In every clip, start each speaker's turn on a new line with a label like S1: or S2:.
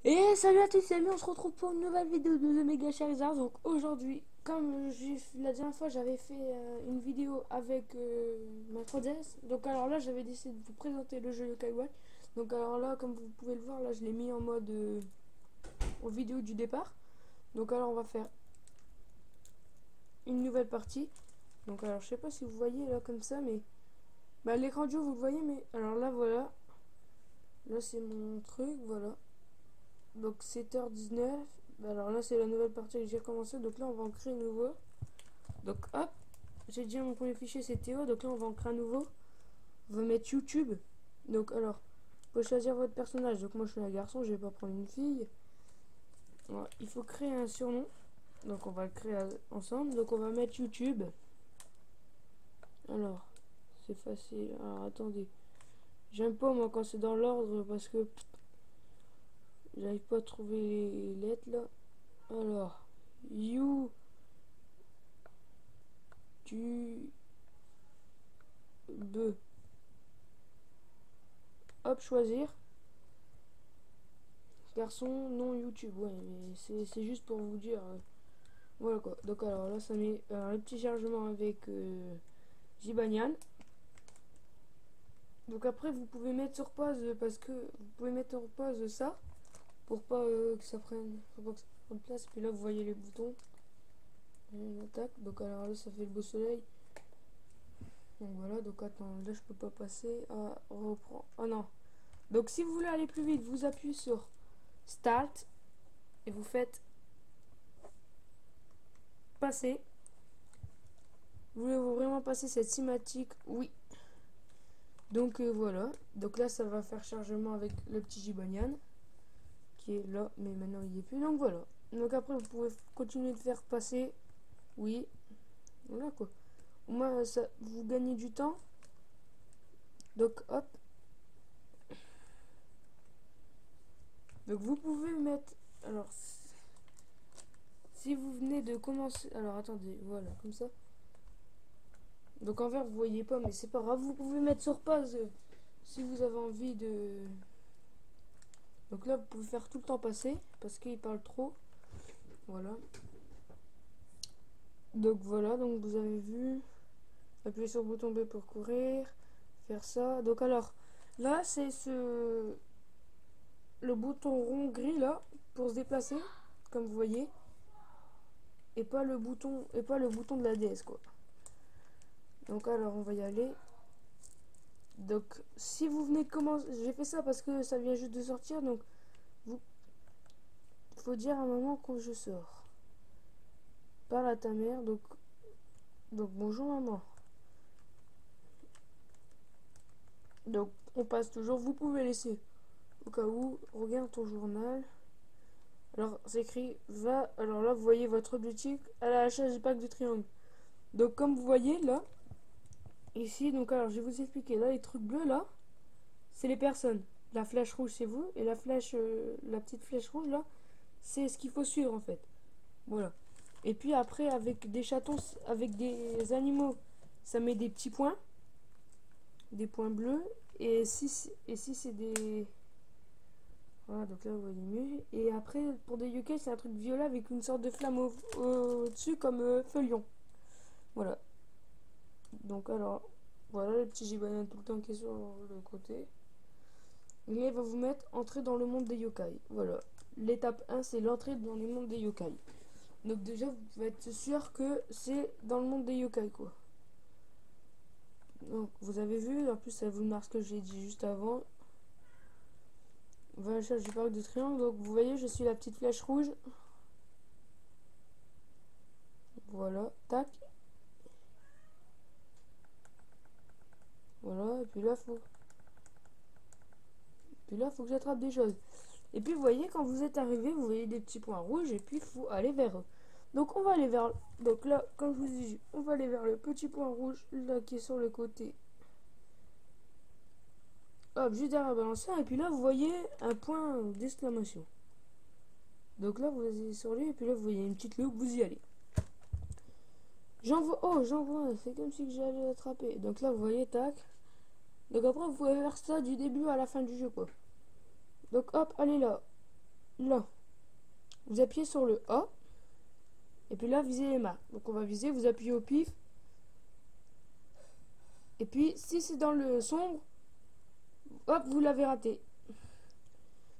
S1: Et salut à tous les amis, on se retrouve pour une nouvelle vidéo de The Mega Charizard. Donc aujourd'hui, comme la dernière fois j'avais fait une vidéo avec ma 3DS. Donc alors là j'avais décidé de vous présenter le jeu Yokai Watch. Donc alors là comme vous pouvez le voir là je l'ai mis en mode en vidéo du départ. Donc alors on va faire une nouvelle partie. Donc alors je sais pas si vous voyez là comme ça mais bah, l'écran de jeu vous le voyez mais alors là voilà. Là c'est mon truc, voilà. Donc 7h19. Alors là c'est la nouvelle partie que j'ai commencé. Donc là on va en créer un nouveau. Donc hop, j'ai déjà mon premier fichier c'est Théo. Donc là on va en créer un nouveau. On va mettre YouTube. Donc alors, vous pouvez choisir votre personnage. Donc moi je suis un garçon, je vais pas prendre une fille. Alors, il faut créer un surnom. Donc on va le créer ensemble. Donc on va mettre YouTube. Alors, c'est facile. Alors attendez. J'aime pas moi quand c'est dans l'ordre parce que j'arrive pas à trouver les lettres là. Alors, You tu be. Hop, choisir. Garçon, non YouTube. Ouais, mais c'est juste pour vous dire. Voilà quoi. Donc alors là, ça met le petit chargement avec Jibanian. Donc après, vous pouvez mettre sur pause parce que vous pouvez mettre sur pause ça pour pas que ça prenne, pour pas que ça prenne place. Puis là, vous voyez les boutons. On attaque. Donc alors là, ça fait le beau soleil. Donc voilà. Donc attends, là, je peux pas passer. Ah, reprend. Oh non. Donc si vous voulez aller plus vite, vous appuyez sur Start et vous faites passer. Voulez-vous vraiment passer cette cinématique? Oui. Donc voilà. Donc là, ça va faire chargement avec le petit Gibanian qui est là, mais maintenant il n'y est plus. Donc voilà. Donc après, vous pouvez continuer de faire passer. Oui. Voilà quoi. Au moins, ça, vous gagnez du temps. Donc hop. Donc vous pouvez mettre. Alors, si vous venez de commencer. Alors attendez, voilà, comme ça. Donc en vert, vous voyez pas, mais c'est pas grave. Vous pouvez mettre sur pause si vous avez envie de. Donc là, vous pouvez faire tout le temps passer parce qu'il parle trop. Voilà. Donc voilà, donc vous avez vu. Appuyez sur le bouton B pour courir. Faire ça. Donc alors, là, c'est le bouton rond gris là pour se déplacer, comme vous voyez. Et pas le bouton de la DS quoi. Donc alors, on va y aller. Donc si vous venez de commencer, j'ai fait ça parce que ça vient juste de sortir, donc vous faut dire à un moment quand je sors. Parle à ta mère, donc bonjour maman. Donc on passe toujours, vous pouvez laisser au cas où, regarde ton journal. Alors c'est écrit va, alors là vous voyez votre objectif à l'achat du pack du triangle. Donc comme vous voyez là, ici, donc alors je vais vous expliquer, là les trucs bleus là, c'est les personnes. La flèche rouge c'est vous, et la petite flèche rouge là, c'est ce qu'il faut suivre en fait. Voilà. Et puis après avec des chatons, avec des animaux, ça met des points bleus. Et si c'est des... Voilà, donc là vous voyez mieux. Et après pour des yokai c'est un truc violet avec une sorte de flamme au-dessus comme feuillon. Voilà. Donc alors, voilà le petit Gibana tout le temps qui est sur le côté. Et là il va vous mettre entrer dans le monde des yokai. Voilà. L'étape 1 c'est l'entrée dans le monde des yokai. Donc déjà vous pouvez être sûr que c'est dans le monde des yokai quoi. Donc vous avez vu, en plus ça vous marque ce que j'ai dit juste avant. Voilà, je parle de triangle, donc vous voyez je suis la petite flèche rouge. Voilà, tac. Voilà, et puis là faut que j'attrape des choses. Et puis vous voyez quand vous êtes arrivé, vous voyez des petits points rouges et puis il faut aller vers eux. Donc on va aller vers, donc là comme je vous dis, on va aller vers le petit point rouge là qui est sur le côté. Hop, juste derrière la balancière et puis là vous voyez un point d'exclamation. Donc là vous allez sur lui et puis là vous voyez une petite loupe, vous y allez. J'envoie, c'est comme si j'allais l'attraper. Donc là vous voyez, tac. Donc après vous pouvez faire ça du début à la fin du jeu quoi. Donc hop, allez là. là, vous appuyez sur le A. Et puis là, visez les mains. Donc on va viser, vous appuyez au pif. Et puis si c'est dans le sombre, hop, vous l'avez raté.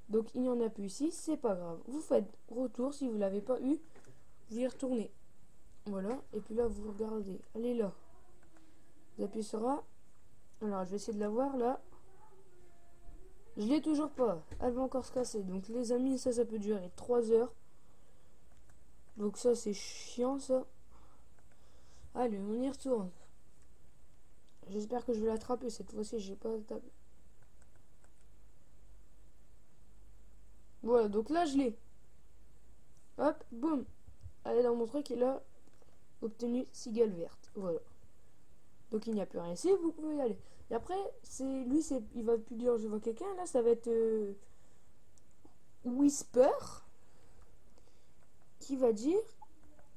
S1: Donc il n'y en a plus ici, c'est pas grave. Vous faites retour, si vous l'avez pas eu, vous y retournez. Voilà, et puis là vous regardez, elle est là. Vous appuyez sur A. Alors je vais essayer de la voir là. Je l'ai toujours pas, elle va encore se casser. Donc les amis, ça peut durer 3 heures. Donc ça c'est chiant ça. Allez, on y retourne. J'espère que je vais l'attraper cette fois-ci, j'ai pas tapé. Voilà, donc là je l'ai. Hop, boum. Elle est dans mon truc et là, obtenu cigale verte. Voilà. Donc il n'y a plus rien ici, vous pouvez y aller. Et après, il va plus dire je vois quelqu'un, là ça va être Whisper qui va dire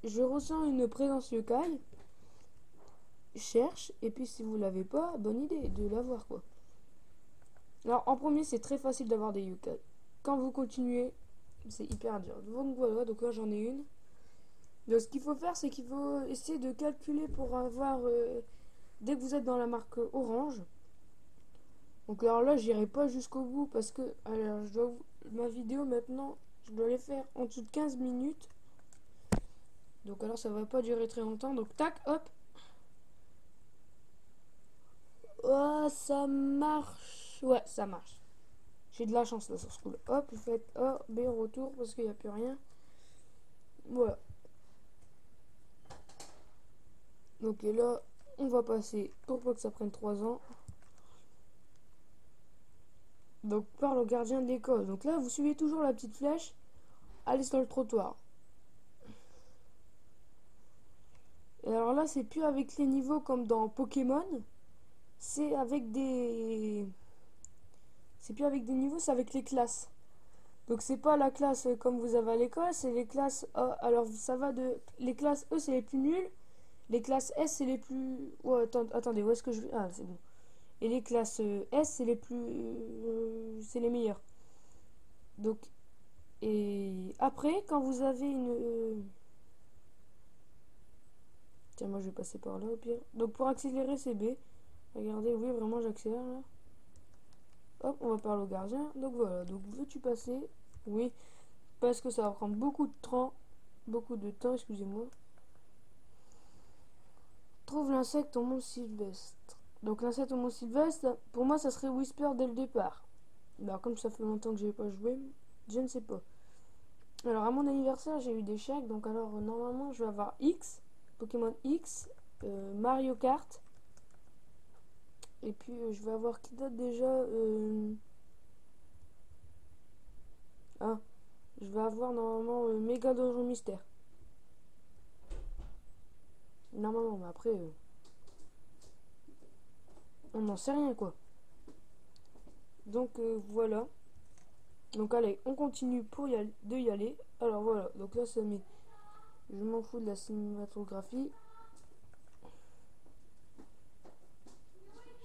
S1: je ressens une présence yokai, cherche, et puis si vous l'avez pas, bonne idée de l'avoir quoi. Alors en premier c'est très facile d'avoir des yokai. Quand vous continuez, c'est hyper dur. Donc voilà, donc là j'en ai une. Donc ce qu'il faut faire, c'est qu'il faut essayer de calculer pour avoir dès que vous êtes dans la marque orange. Donc alors là, j'irai pas jusqu'au bout parce que alors ma vidéo maintenant, je dois les faire en dessous de 15 minutes. Donc alors ça va pas durer très longtemps. Donc tac, hop. Oh, ça marche. Ouais, ça marche. J'ai de la chance là sur ce coup-là. Hop, vous faites A, B, retour parce qu'il n'y a plus rien. Voilà. Donc et là, on va passer pour pas que ça prenne 3 ans. Donc par le gardien de l'école. Donc là, vous suivez toujours la petite flèche. Allez sur le trottoir. Et alors là, c'est plus avec les niveaux comme dans Pokémon. C'est avec des... C'est plus avec des niveaux, c'est avec les classes. Donc c'est pas la classe comme vous avez à l'école, c'est les classes A. Alors ça va de... Les classes E, c'est les plus nuls. Les classes S, c'est les plus... Ouais, attendez, où est-ce que je vais... Ah, c'est bon. Et les classes S, c'est les plus... c'est les meilleurs. Donc... Et après, quand vous avez une... Tiens, moi je vais passer par là au pire. Donc pour accélérer, c'est B. Regardez, oui, vraiment j'accélère là. Hop, on va parler au gardien. Donc voilà, donc veux-tu passer? Oui, parce que ça va prendre beaucoup de temps, excusez-moi. Trouve l'insecte au mont Sylvestre. Donc l'insecte au mont Sylvestre, pour moi ça serait Whisper dès le départ. Alors comme ça fait longtemps que j'ai pas joué, je ne sais pas. Alors à mon anniversaire j'ai eu des chèques, donc alors normalement je vais avoir X, Pokémon X, Mario Kart. Et puis je vais avoir qui date déjà Ah, je vais avoir normalement Méga Donjon Mystère. Normalement, mais après, on n'en sait rien quoi. Donc voilà. Donc allez, on continue pour y aller. Alors voilà, donc là ça met. Je m'en fous de la cinématographie.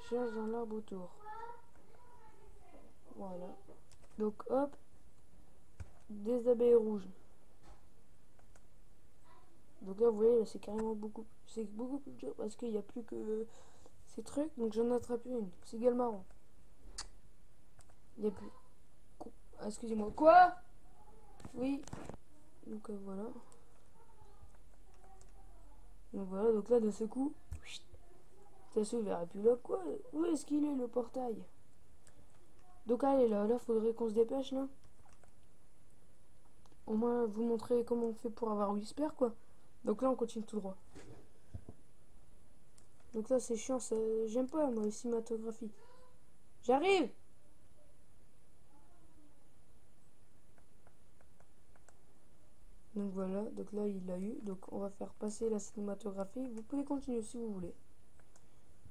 S1: Cherche dans l'arbre autour. Voilà. Donc hop, des abeilles rouges. Donc là vous voyez, c'est carrément beaucoup plus dur parce qu'il n'y a plus que ces trucs. Donc j'en attrape une. Cigale marron. Il n'y a plus. Ah, excusez-moi. Quoi? Oui. Donc voilà. Donc voilà, donc là de ce coup, ça s'ouvre. Et puis là, quoi? Où est-ce qu'il est le portail? Donc allez, là, faudrait qu'on se dépêche, là. Au moins, vous montrer comment on fait pour avoir Whisper, quoi. Donc là, on continue tout droit. Donc là, c'est chiant, j'aime pas, moi, la cinématographie. J'arrive! Donc voilà, donc là, il l'a eu. Donc on va faire passer la cinématographie. Vous pouvez continuer si vous voulez.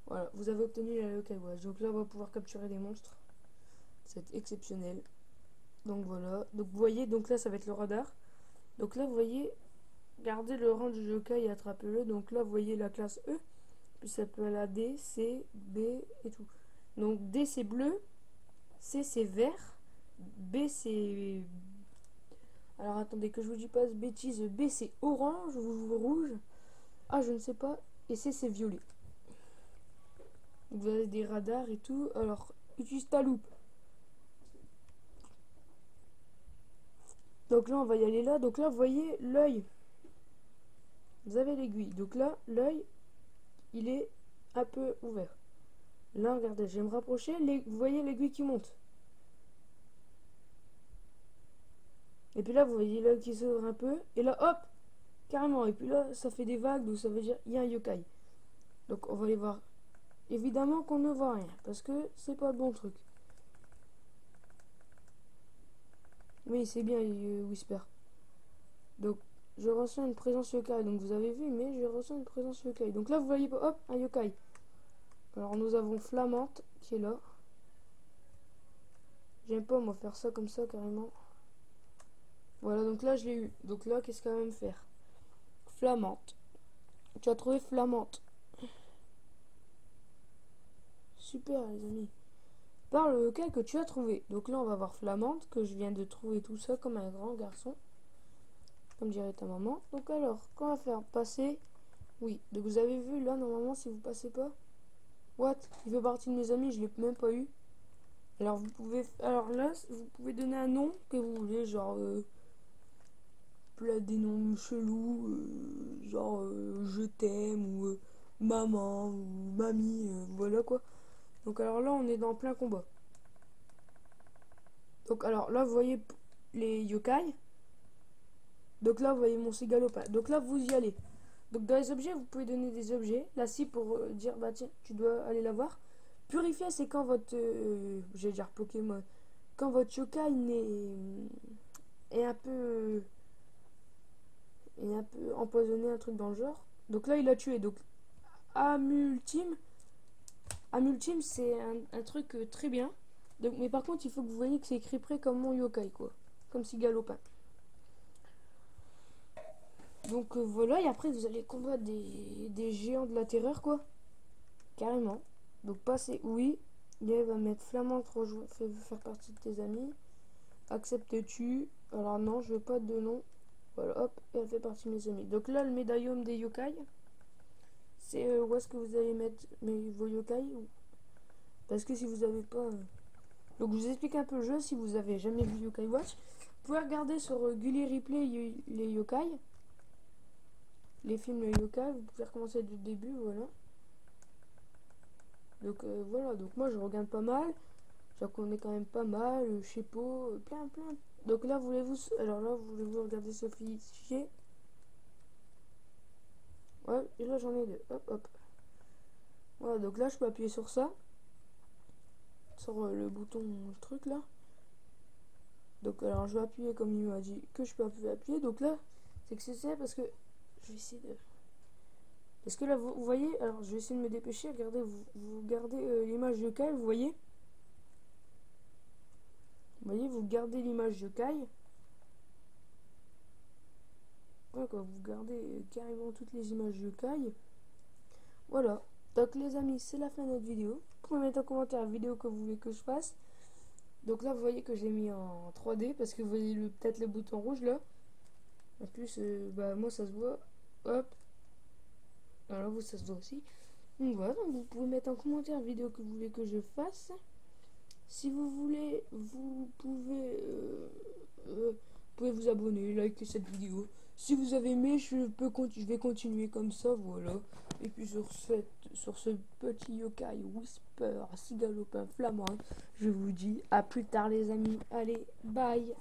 S1: Voilà, vous avez obtenu la local watch. Donc là, on va pouvoir capturer des monstres. C'est exceptionnel. Donc voilà. Donc vous voyez, donc là, ça va être le radar. Donc là, vous voyez, gardez le rang du yokai et attrapez-le. Donc là, vous voyez la classe E. Puis ça peut aller à D, C, B et tout. Donc D, c'est bleu. C, c'est vert. B, c'est Alors attendez que je vous dis pas de bêtises. B c'est orange ou rouge. A je ne sais pas. Et C c'est violet. Vous avez des radars et tout. Alors utilise ta loupe. Donc là on va y aller là. Donc là vous voyez l'œil. Vous avez l'aiguille. Donc là l'œil il est un peu ouvert. Là regardez, je vais me rapprocher. Vous voyez l'aiguille qui monte. Et puis là vous voyez l'œil qui s'ouvre un peu. Et là hop, carrément. Et puis là ça fait des vagues. Donc ça veut dire il y a un yokai. Donc on va aller voir. Évidemment qu'on ne voit rien. Parce que c'est pas le bon truc. Oui c'est bien Whisper. Donc je ressens une présence yokai. Donc vous avez vu, mais je ressens une présence yokai. Donc là vous voyez hop, un yokai. Alors nous avons Flammante qui est là. J'aime pas moi faire ça comme ça carrément. Voilà, donc là je l'ai eu. Donc là qu'est-ce qu'elle va me faire? Flammante. Tu as trouvé Flammante. Super les amis. Parle le yokai que tu as trouvé. Donc là on va voir Flammante que je viens de trouver tout ça comme un grand garçon. Comme dirait ta maman. Donc alors, qu'on va faire? Passer. Oui, donc vous avez vu là normalement si vous passez pas. What? Il fait partie de mes amis, je l'ai même pas eu. Alors vous pouvez. Alors là, vous pouvez donner un nom que vous voulez, genre des noms chelous, genre je t'aime ou maman ou mamie, voilà quoi. Donc alors là on est dans plein combat. Donc alors là vous voyez les yokai. Donc là vous voyez mon cigalopa. Donc là vous y allez. Donc dans les objets vous pouvez donner des objets. Là si pour dire bah tiens tu dois aller la voir. Purifier c'est quand votre j'allais dire Pokémon. Quand votre yokai est un peu empoisonné, un truc dans le genre. Donc là il a tué. Donc Amultime c'est un truc très bien. Donc, mais par contre il faut que vous voyez que c'est écrit près comme mon yokai quoi. Comme si galopin. Donc voilà, et après vous allez combattre des géants de la terreur quoi. Carrément. Donc passer oui. Il va mettre Flammante faire partie de tes amis. Acceptes-tu? Alors non, je veux pas de nom. Voilà, hop, elle fait partie de mes amis. Donc là, le médaillon des yokai, c'est où est-ce que vous allez mettre vos yokai? Parce que si vous avez pas... Donc je vous explique un peu le jeu si vous avez jamais vu Yokai Watch. Vous pouvez regarder sur Gulli Replay les yokai. Les films yokai, vous pouvez recommencer du début, voilà. Donc voilà, donc moi je regarde pas mal. J'en connais quand même pas mal, Chepo, plein. Donc là voulez-vous regarder ce fichier? Ouais, et là j'en ai deux. Hop. Voilà, donc là je peux appuyer sur ça. Sur le bouton truc là. Donc alors je vais appuyer comme il m'a dit que je peux appuyer. Donc là, c'est que c'est parce que je vais essayer de... Parce que là vous voyez, alors je vais essayer de me dépêcher. Regardez, vous gardez l'image yokai, vous voyez? Vous voyez, vous gardez l'image yokai. Ouais, quoi, vous gardez carrément toutes les images yokai. Voilà. Donc les amis, c'est la fin de notre vidéo. Vous pouvez mettre en commentaire la vidéo que vous voulez que je fasse. Donc là, vous voyez que j'ai mis en 3D parce que vous voyez peut-être le bouton rouge là. En plus, bah moi ça se voit. Hop. Alors vous, ça se voit aussi. Donc voilà, donc vous pouvez mettre en commentaire la vidéo que vous voulez que je fasse. Si vous voulez, vous pouvez vous abonner, liker cette vidéo. Si vous avez aimé, je vais continuer comme ça, voilà. Et puis sur ce petit yokai Whisper, Cigalopin flamand, je vous dis à plus tard les amis. Allez, bye.